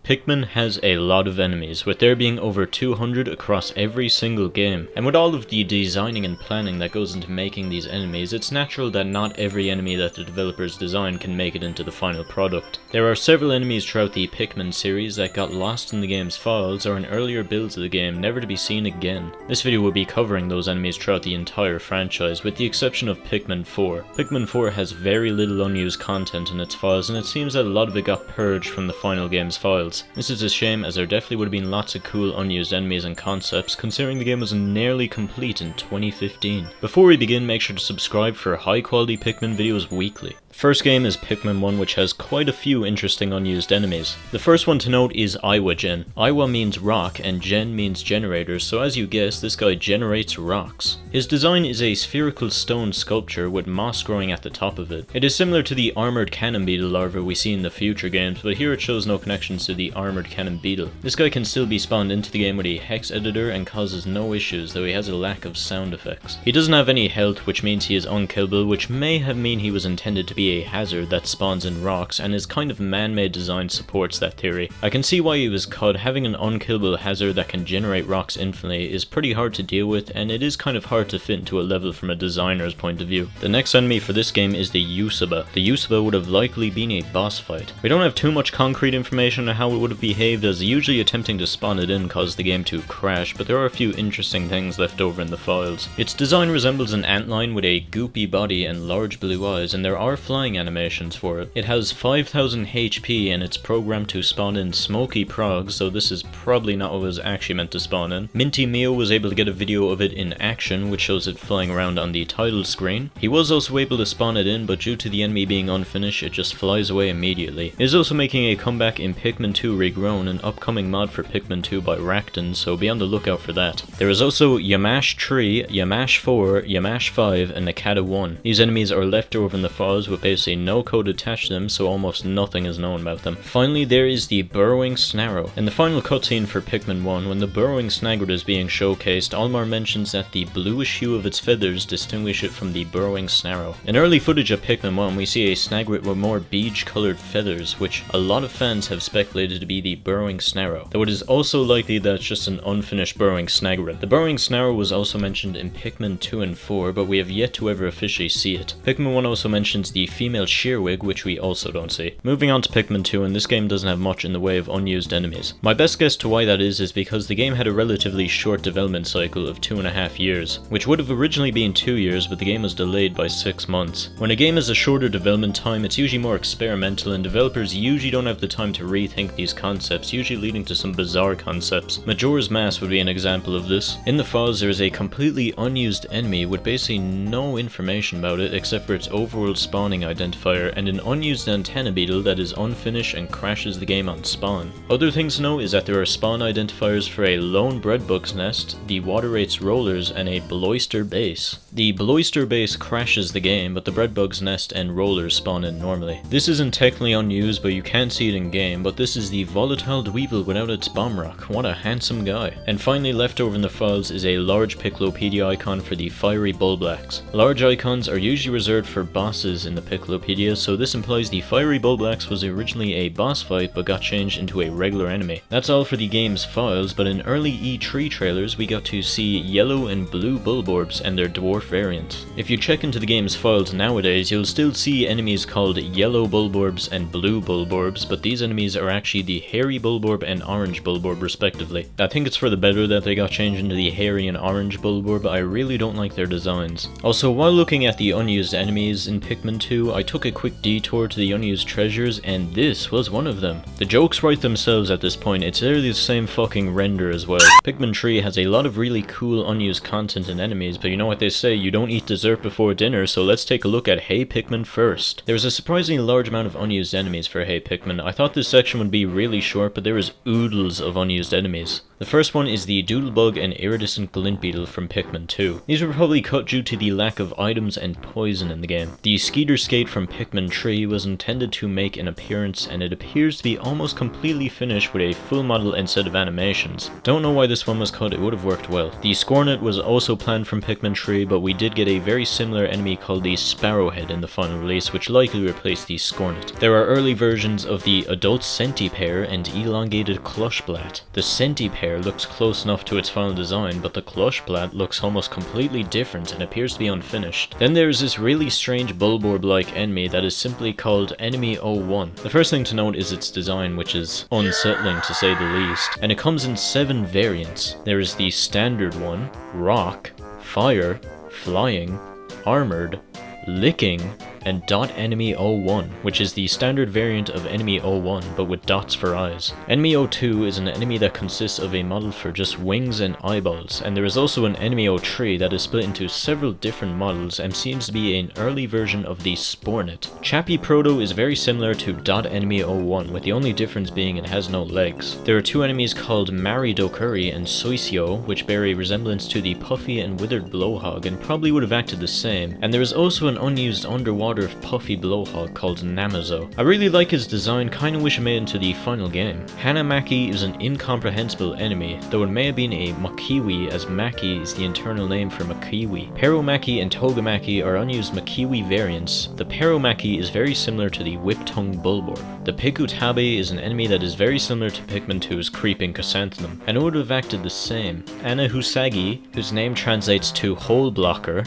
Pikmin has a lot of enemies, with there being over 200 across every single game, and with all of the designing and planning that goes into making these enemies, it's natural that not every enemy that the developers design can make it into the final product. There are several enemies throughout the Pikmin series that got lost in the game's files or in earlier builds of the game, never to be seen again. This video will be covering those enemies throughout the entire franchise, with the exception of Pikmin 4. Pikmin 4 has very little unused content in its files, and it seems that a lot of it got purged from the final game's files. This is a shame, as there definitely would have been lots of cool unused enemies and concepts, considering the game was nearly complete in 2015. Before we begin, make sure to subscribe for high quality Pikmin videos weekly. First game is Pikmin 1, which has quite a few interesting unused enemies. The first one to note is Iwa Gen. Iwa means rock and Gen means generators, so as you guessed, this guy generates rocks. His design is a spherical stone sculpture with moss growing at the top of it. It is similar to the armored cannon beetle larva we see in the future games, but here it shows no connections to the armored cannon beetle. This guy can still be spawned into the game with a hex editor and causes no issues, though he has a lack of sound effects. He doesn't have any health, which means he is unkillable, which may have mean he was intended to be a hazard that spawns in rocks, and his kind of man-made design supports that theory. I can see why he was cut. Having an unkillable hazard that can generate rocks infinitely is pretty hard to deal with, and it is kind of hard to fit into a level from a designer's point of view. The next enemy for this game is the Usaba. The Usaba would have likely been a boss fight. We don't have too much concrete information on how it would have behaved, as usually attempting to spawn it in caused the game to crash, but there are a few interesting things left over in the files. Its design resembles an antlion with a goopy body and large blue eyes, and there are flying animations for it. It has 5000 HP and it's programmed to spawn in smoky progs, so this is probably not what it was actually meant to spawn in. Minty Mio was able to get a video of it in action, which shows it flying around on the title screen. He was also able to spawn it in, but due to the enemy being unfinished, it just flies away immediately. It is also making a comeback in Pikmin 2 Regrown, an upcoming mod for Pikmin 2 by Rakton, so be on the lookout for that. There is also Yamash 3, Yamash 4, Yamash 5, and Nakata 1. These enemies are left over in the files with basically no code attached to them, so almost nothing is known about them. Finally, there is the Burrowing Snarrow. In the final cutscene for Pikmin 1, when the Burrowing Snagret is being showcased, Almar mentions that the bluish hue of its feathers distinguish it from the Burrowing Snarrow. In early footage of Pikmin 1, we see a Snagret with more beige-coloured feathers, which a lot of fans have speculated to be the Burrowing Snarrow, though it is also likely that it's just an unfinished Burrowing Snagret. The Burrowing Snarrow was also mentioned in Pikmin 2 and 4, but we have yet to ever officially see it. Pikmin 1 also mentions the female Shearwig, which we also don't see. Moving on to Pikmin 2, and this game doesn't have much in the way of unused enemies. My best guess to why that is because the game had a relatively short development cycle of 2.5 years, which would have originally been 2 years, but the game was delayed by 6 months. When a game has a shorter development time, it's usually more experimental, and developers usually don't have the time to rethink these concepts, usually leading to some bizarre concepts. Majora's Mask would be an example of this. In the files, there is a completely unused enemy with basically no information about it except for its overworld spawning identifier, and an unused antenna beetle that is unfinished and crashes the game on spawn. Other things to know is that there are spawn identifiers for a lone breadbug's nest, the water rates rollers, and a Bloister base. The Bloister base crashes the game, but the breadbug's nest and rollers spawn in normally. This isn't technically unused, but you can see it in game, but this is the volatile Dweevil without its bomb rock. What a handsome guy. And finally, left over in the files is a large Piccolopedia icon for the fiery Bulblacks. Large icons are usually reserved for bosses in the Piccolopedia, so this implies the fiery Bulblacks was originally a boss fight but got changed into a regular enemy. That's all for the game's files, but in early E3 trailers we got to see yellow and blue Bulborbs and their dwarf variants. If you check into the game's files nowadays, you'll still see enemies called yellow Bulborbs and blue Bulborbs, but these enemies are actually the hairy Bulborb and orange Bulborb respectively. I think it's for the better that they got changed into the hairy and orange Bulborb. I really don't like their designs. Also, while looking at the unused enemies in Pikmin 2, I took a quick detour to the unused treasures, and this was one of them. The jokes write themselves at this point, it's literally the same fucking render as well. Pikmin 3 has a lot of really cool unused content and enemies, but you know what they say, you don't eat dessert before dinner, so let's take a look at Hey Pikmin first. There's a surprisingly large amount of unused enemies for Hey Pikmin. I thought this section would be really short, but there is oodles of unused enemies. The first one is the Doodlebug and Iridescent Glint Beetle from Pikmin 2. These were probably cut due to the lack of items and poison in the game. The Skeeter Skate from Pikmin 3 was intended to make an appearance, and it appears to be almost completely finished with a full model instead of animations. Don't know why this one was cut, it would have worked well. The Scornet was also planned from Pikmin 3, but we did get a very similar enemy called the Sparrowhead in the final release, which likely replaced the Scornet. There are early versions of the Adult Centipair and Elongated Clushblatt. The Centipair looks close enough to its final design, but the Clushblatt looks almost completely different and appears to be unfinished. Then there's this really strange Bulborb-like enemy that is simply called Enemy 01. The first thing to note is its design, which is unsettling to say the least, and it comes in 7 variants. There is the standard one, Rock, Fire, Flying, Armored, Licking, and Enemy 01, which is the standard variant of Enemy 01, but with dots for eyes. Enemy 02 is an enemy that consists of a model for just wings and eyeballs, and there is also an Enemy 03 that is split into several different models and seems to be an early version of the Spornet. Chappie Proto is very similar to Enemy 01, with the only difference being it has no legs. There are 2 enemies called Maridokuri and Soisio, which bear a resemblance to the puffy and withered blowhog and probably would have acted the same, and there is also an unused underwater puffy blowhog called Namazo. I really like his design, kinda wish it made it into the final game. Hanamaki is an incomprehensible enemy, though it may have been a Makiwi, as Maki is the internal name for Makiwi. Peromaki and Togamaki are unused Makiwi variants. The Peromaki is very similar to the Whip-tongued Bulborb. The Pikutabe is an enemy that is very similar to Pikmin 2's Creeping Chrysanthemum, and it would have acted the same. Anahusagi, whose name translates to Hole Blocker,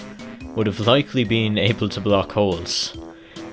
would have likely been able to block holes.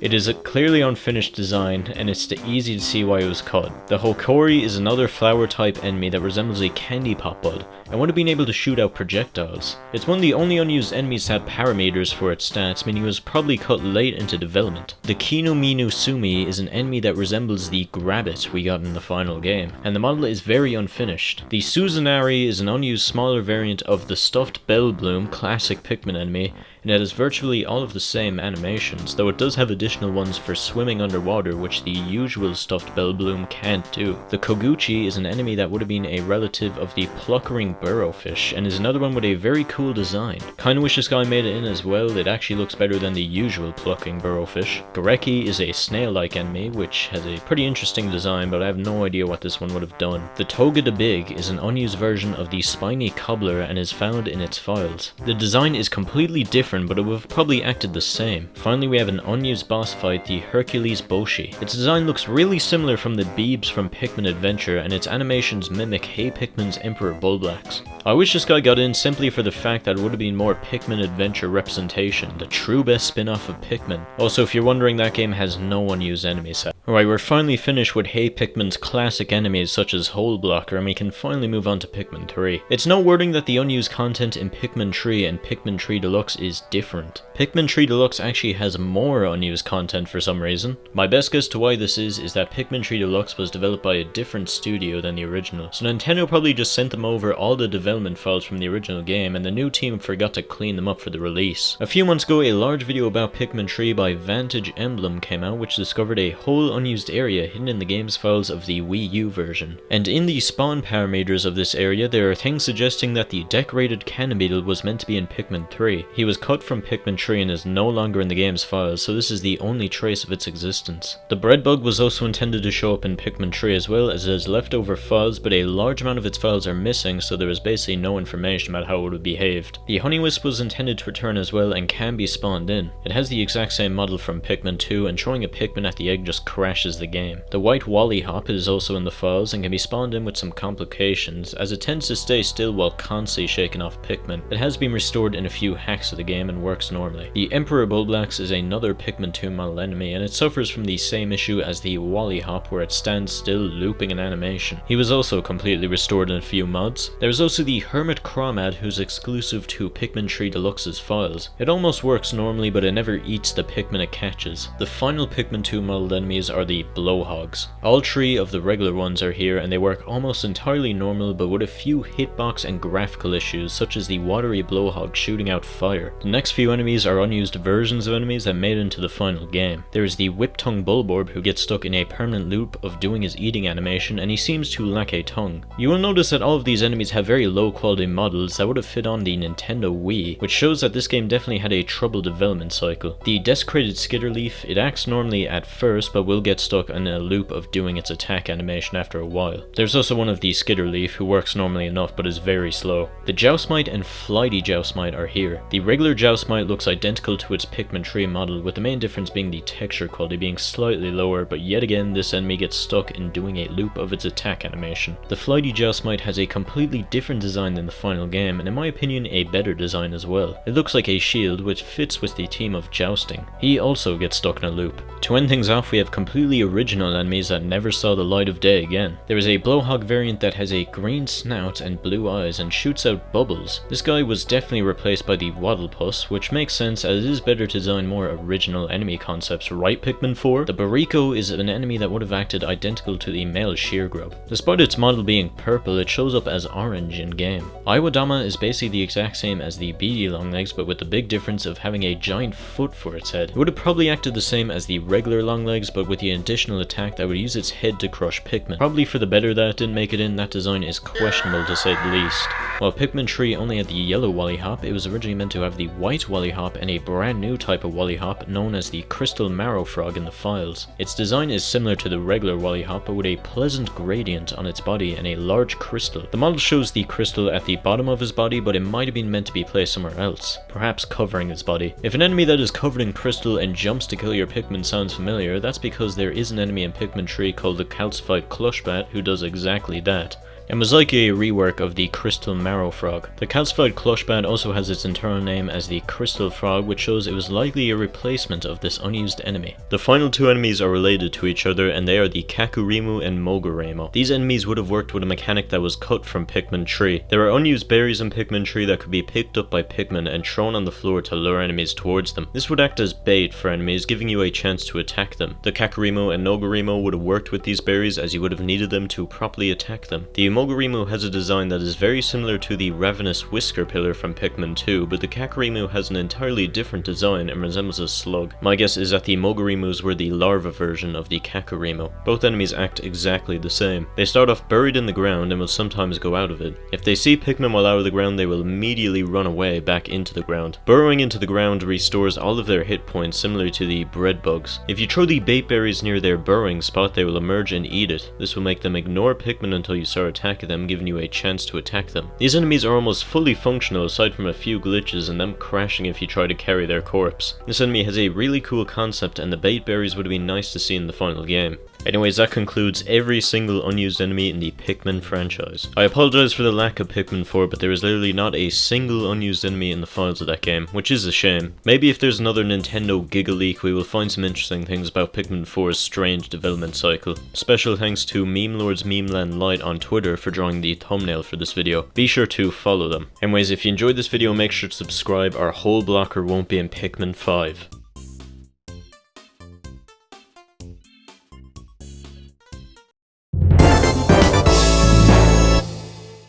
It is a clearly unfinished design, and it's easy to see why it was cut. The Hokori is another flower-type enemy that resembles a candy pop bud, and would have been able to shoot out projectiles. It's one of the only unused enemies to have parameters for its stats, meaning it was probably cut late into development. The Kinominu Sumi is an enemy that resembles the Grabbit we got in the final game, and the model is very unfinished. The Suzanari is an unused smaller variant of the Stuffed Bellbloom classic Pikmin enemy, and it has virtually all of the same animations, though it does have additional ones for swimming underwater, which the usual Stuffed Bellbloom can't do. The Koguchi is an enemy that would have been a relative of the Pluckering Burrowfish, and is another one with a very cool design. Kinda wish this guy made it in as well, it actually looks better than the usual Plucking Burrowfish. Gareki is a snail-like enemy, which has a pretty interesting design, but I have no idea what this one would have done. The Toga the Big is an unused version of the Spiny Cobbler and is found in its files. The design is completely different, but it would have probably acted the same. Finally, we have an unused boss fight, the Hercules Boshi. Its design looks really similar from the Beebs from Pikmin Adventure, and its animations mimic Hey Pikmin's Emperor Bulblax. I wish this guy got in simply for the fact that it would have been more Pikmin Adventure representation, the true best spin-off of Pikmin. Also, if you're wondering, that game has no unused enemy set. Alright, we're finally finished with Hey Pikmin's classic enemies such as Hole Blocker, and we can finally move on to Pikmin 3. It's noteworthy that the unused content in Pikmin 3 and Pikmin 3 Deluxe is different. Pikmin 3 Deluxe actually has more unused content for some reason. My best guess to why this is that Pikmin 3 Deluxe was developed by a different studio than the original, so Nintendo probably just sent them over all the development files from the original game, and the new team forgot to clean them up for the release. A few months ago, a large video about Pikmin 3 by Vantage Emblem came out, which discovered a whole unused area hidden in the game's files of the Wii U version. And in the spawn parameters of this area, there are things suggesting that the decorated cannon beetle was meant to be in Pikmin 3. He was cut from Pikmin 3 and is no longer in the game's files, so this is the only trace of its existence. The bread bug was also intended to show up in Pikmin 3 as well, as it has leftover files, but a large amount of its files are missing, so there is basically no information about how it would have behaved. The honeywisp was intended to return as well and can be spawned in. It has the exact same model from Pikmin 2, and throwing a Pikmin at the egg just crashes the game. The white Wally-hop is also in the files and can be spawned in with some complications, as it tends to stay still while constantly shaking off Pikmin. It has been restored in a few hacks of the game and works normally. The Emperor Bulblax is another Pikmin 2 model enemy, and it suffers from the same issue as the Wally-hop, where it stands still looping an animation. He was also completely restored in a few mods. There is also the Hermit Crawmad, who's exclusive to Pikmin 3 Deluxe's files. It almost works normally, but it never eats the Pikmin it catches. The final Pikmin 2 modeled enemies are are the blowhogs. All 3 of the regular ones are here and they work almost entirely normal but with a few hitbox and graphical issues such as the watery blowhog shooting out fire. The next few enemies are unused versions of enemies that made it into the final game. There is the whip-tongue bulborb who gets stuck in a permanent loop of doing his eating animation and he seems to lack a tongue. You will notice that all of these enemies have very low quality models that would have fit on the Nintendo Wii, which shows that this game definitely had a troubled development cycle. The desecrated skitterleaf, it acts normally at first but will get stuck in a loop of doing its attack animation after a while. There's also one of the skitterleaf who works normally enough but is very slow. The joustmite and flighty joustmite are here. The regular joustmite looks identical to its Pikmin III model, with the main difference being the texture quality being slightly lower, but yet again this enemy gets stuck in doing a loop of its attack animation. The flighty joustmite has a completely different design than the final game, and in my opinion a better design as well. It looks like a shield which fits with the theme of jousting. He also gets stuck in a loop. To end things off, we have completely original enemies that never saw the light of day again. There is a blowhog variant that has a green snout and blue eyes and shoots out bubbles. This guy was definitely replaced by the waddlepuss, which makes sense as it is better to design more original enemy concepts, right Pikmin 4? The Bariko is an enemy that would have acted identical to the male sheargrub. Despite its model being purple, it shows up as orange in game. Iwadama is basically the exact same as the beady longlegs, but with the big difference of having a giant foot for its head. It would have probably acted the same as the regular longlegs, but with the additional attack that would use its head to crush Pikmin. Probably for the better that it didn't make it in. That design is questionable to say the least. While Pikmin 3 only had the yellow Wallyhop, it was originally meant to have the white Wallyhop and a brand new type of Wallyhop known as the Crystal Marrow Frog in the files. Its design is similar to the regular Wallyhop but with a pleasant gradient on its body and a large crystal. The model shows the crystal at the bottom of his body, but it might have been meant to be placed somewhere else, perhaps covering his body. If an enemy that is covered in crystal and jumps to kill your Pikmin sounds familiar, that's because there is an enemy in Pikmin 3 called the calcified Clushbat who does exactly that, and was likely a rework of the Crystal Marrow Frog. The calcified Clushbat also has its internal name as the Crystal Frog, which shows it was likely a replacement of this unused enemy. The final 2 enemies are related to each other, and they are the Kakurimu and Moguremo. These enemies would have worked with a mechanic that was cut from Pikmin 3. There are unused berries in Pikmin 3 that could be picked up by Pikmin and thrown on the floor to lure enemies towards them. This would act as bait for enemies, giving you a chance to attack them. The Kakurimu and Noguremo would have worked with these berries as you would have needed them to properly attack them. The Moguremo has a design that is very similar to the Ravenous Whisker Pillar from Pikmin 2, but the Kakurimu has an entirely different design and resembles a slug. My guess is that the Moguremus were the larva version of the Kakurimu. Both enemies act exactly the same. They start off buried in the ground and will sometimes go out of it. If they see Pikmin while out of the ground, they will immediately run away back into the ground. Burrowing into the ground restores all of their hit points, similar to the bread bugs. If you throw the bait berries near their burrowing spot, they will emerge and eat it. This will make them ignore Pikmin until you start attacking them, giving you a chance to attack them. These enemies are almost fully functional aside from a few glitches and them crashing if you try to carry their corpse. This enemy has a really cool concept and the bait berries would have been nice to see in the final game. Anyways, that concludes every single unused enemy in the Pikmin franchise. I apologize for the lack of Pikmin 4, but there is literally not a single unused enemy in the files of that game, which is a shame. Maybe if there's another Nintendo Giga Leak, we will find some interesting things about Pikmin 4's strange development cycle. Special thanks to Meme Lords Memeland Light on Twitter for drawing the thumbnail for this video. Be sure to follow them. Anyways, if you enjoyed this video, make sure to subscribe. Our whole blocker won't be in Pikmin 5.